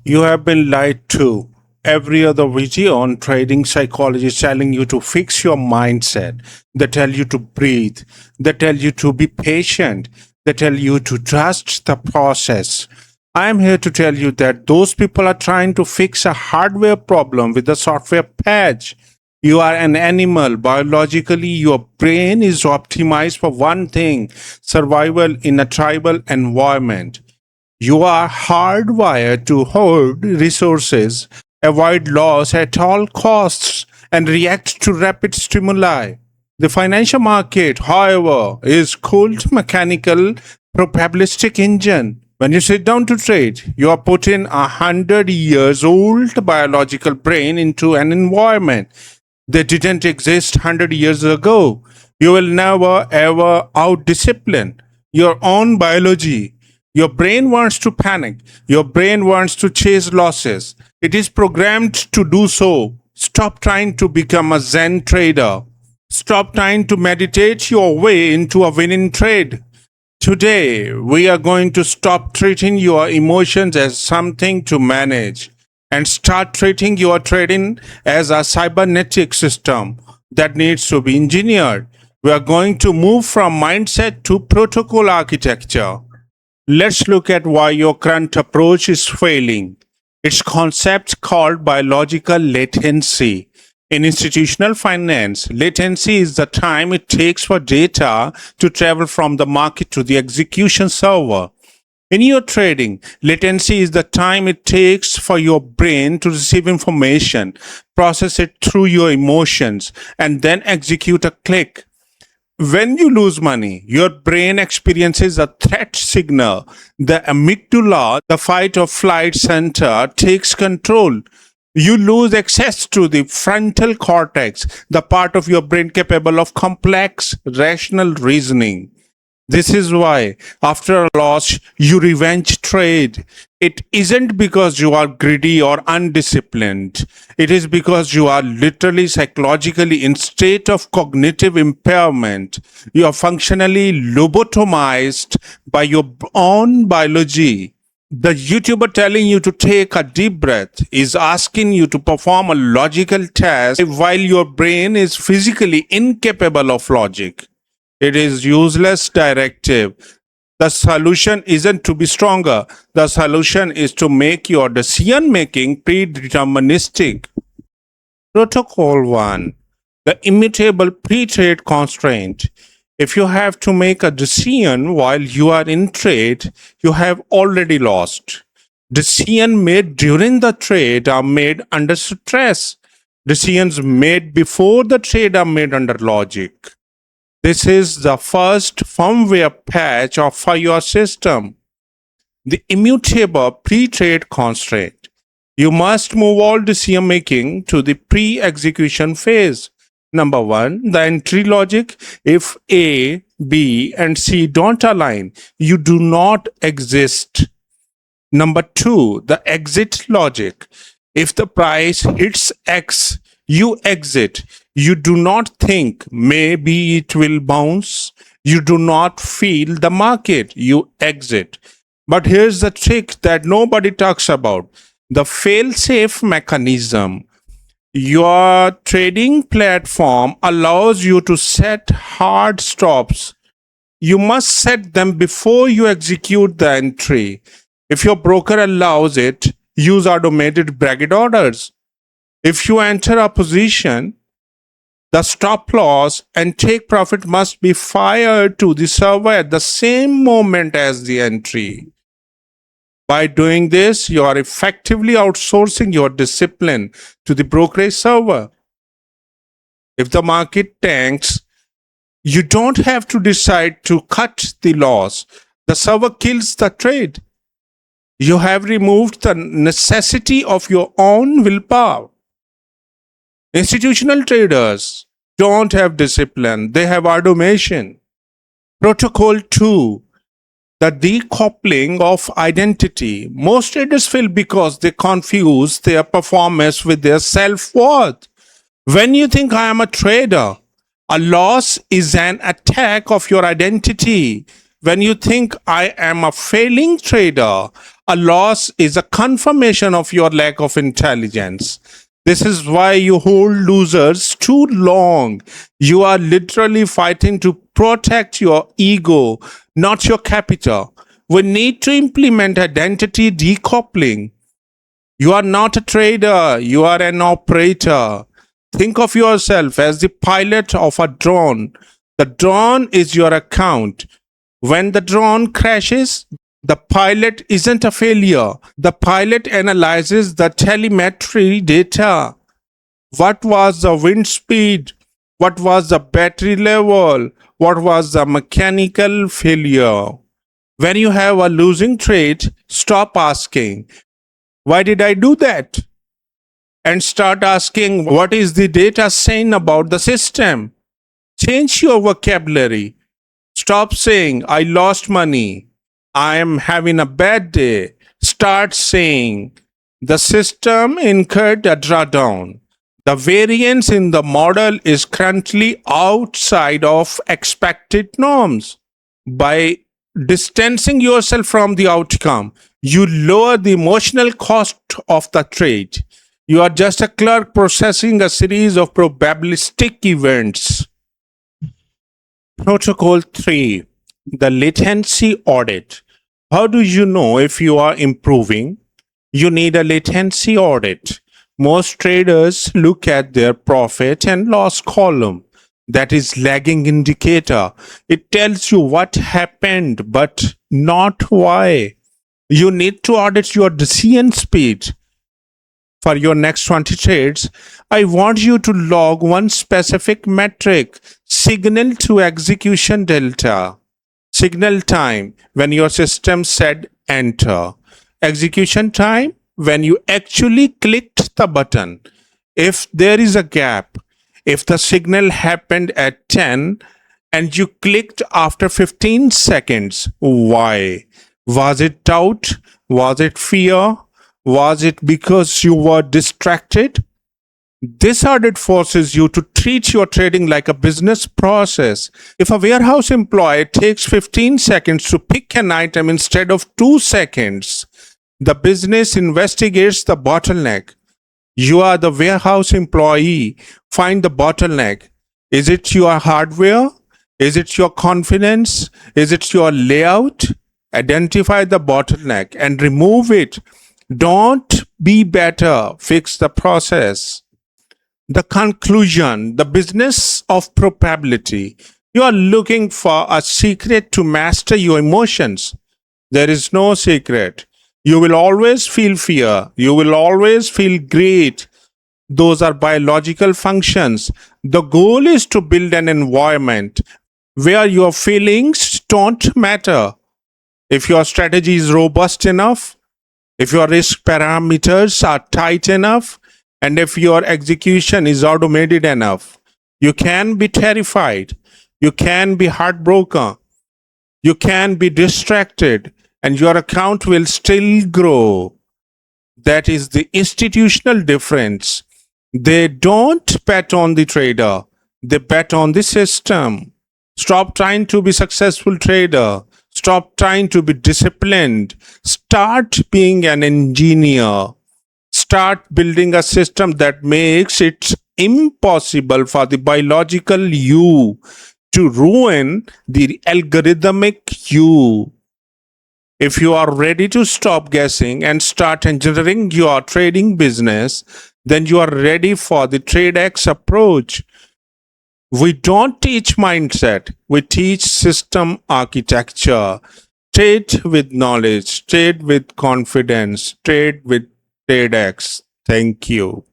You have been lied to. Every other video on trading psychology is telling you to fix your mindset. They tell you to breathe. They tell you to be patient. They tell you to trust the process. I am here to tell you that those people are trying to fix a hardware problem with a software patch. You are an animal. Biologically, your brain is optimized for one thing: survival in a tribal environment. You are hardwired to hoard resources, avoid loss at all costs, and react to rapid stimuli. The financial market, however, is cold, mechanical, probabilistic engine. When you sit down to trade, you are putting 100 years old biological brain into an environment that didn't exist 100 years ago. You will never ever out discipline your own biology. Your brain wants to panic. Your brain wants to chase losses. It is programmed to do so. Stop trying to become a Zen trader. Stop trying to meditate your way into a winning trade. Today, we are going to stop treating your emotions as something to manage and start treating your trading as a cybernetic system that needs to be engineered. We are going to move from mindset to protocol architecture. Let's look at why your current approach is failing. It's concept called biological latency. In institutional finance, latency is the time it takes for data to travel from the market to the execution server. In your trading, latency is the time it takes for your brain to receive information, process it through your emotions, and then execute a click. When you lose money, your brain experiences a threat signal. The amygdala, the fight or flight center, takes control. You lose access to the frontal cortex, the part of your brain capable of complex, rational reasoning. This is why, after a loss, you revenge trade. It isn't because you are greedy or undisciplined. It is because you are literally psychologically in state of cognitive impairment. You are functionally lobotomized by your own biology. The YouTuber telling you to take a deep breath is asking you to perform a logical task while your brain is physically incapable of logic. It is useless directive. The solution isn't to be stronger. The solution is to make your decision making predeterministic. Protocol 1. The immutable pre-trade constraint. If you have to make a decision while you are in trade, you have already lost. Decisions made during the trade are made under stress. Decisions made before the trade are made under logic. This is the first firmware patch for your system. The immutable pre-trade constraint. You must move all decision making to the pre-execution phase. Number 1, the entry logic. If A, B, and C don't align, you do not exist. Number 2, the exit logic. If the price hits X, you exit. You do not think maybe it will bounce. You do not feel the market. You exit. But here's the trick that nobody talks about: the fail-safe mechanism. Your trading platform allows you to set hard stops. You must set them before you execute the entry. If your broker allows it, use automated bracket orders. If you enter a position, the stop loss and take profit must be fired to the server at the same moment as the entry. By doing this, you are effectively outsourcing your discipline to the brokerage server. If the market tanks, you don't have to decide to cut the loss. The server kills the trade. You have removed the necessity of your own willpower. Institutional traders don't have discipline, they have automation. Protocol 2, the decoupling of identity. Most traders fail because they confuse their performance with their self-worth. When you think I am a trader, a loss is an attack of your identity. When you think I am a failing trader, A loss is a confirmation of your lack of intelligence. This is why you hold losers too long. You are literally fighting to protect your ego, not your capital. We need to implement identity decoupling. You are not a trader, you are an operator. Think of yourself as the pilot of a drone. The drone is your account. When the drone crashes, the pilot isn't a failure. The pilot analyzes the telemetry data. What was the wind speed? What was the battery level? What was the mechanical failure? When you have a losing trade, stop asking, why did I do that? And start asking, what is the data saying about the system? Change your vocabulary. Stop saying, I lost money. I am having a bad day. Start saying, the system incurred a drawdown. The variance in the model is currently outside of expected norms. By distancing yourself from the outcome, you lower the emotional cost of the trade. You are just a clerk processing a series of probabilistic events. Protocol 3, the latency audit. How do you know if you are improving? You need a latency audit. Most traders look at their profit and loss column. That is lagging indicator. It tells you what happened, but not why. You need to audit your decision speed. For your next 20 trades, I want you to log one specific metric, signal to execution delta. Signal time, when your system said enter. Execution time, when you actually clicked the button. If there is a gap, if the signal happened at 10 and you clicked after 15 seconds, why? Was it doubt? Was it fear? Was it because you were distracted? This audit forces you to treat your trading like a business process. If a warehouse employee takes 15 seconds to pick an item instead of 2 seconds, the business investigates the bottleneck. You are the warehouse employee. Find the bottleneck. Is it your hardware? Is it your confidence? Is it your layout? Identify the bottleneck and remove it. Don't be better, fix the process. The conclusion, the business of probability. You are looking for a secret to master your emotions. There is no secret. You will always feel fear. You will always feel greed. Those are biological functions. The goal is to build an environment where your feelings don't matter. If your strategy is robust enough, if your risk parameters are tight enough, and if your execution is automated enough, you can be terrified, you can be heartbroken, you can be distracted, and your account will still grow. That is the institutional difference. They don't bet on the trader, they bet on the system. Stop trying to be successful trader. Stop trying to be disciplined. Start being an engineer. Start building a system that makes it impossible for the biological you to ruin the algorithmic you. If you are ready to stop guessing and start engineering your trading business, then you are ready for the TradeX approach. We don't teach mindset, we teach system architecture. Trade with knowledge, trade with confidence, trade with TradeX. Thank you.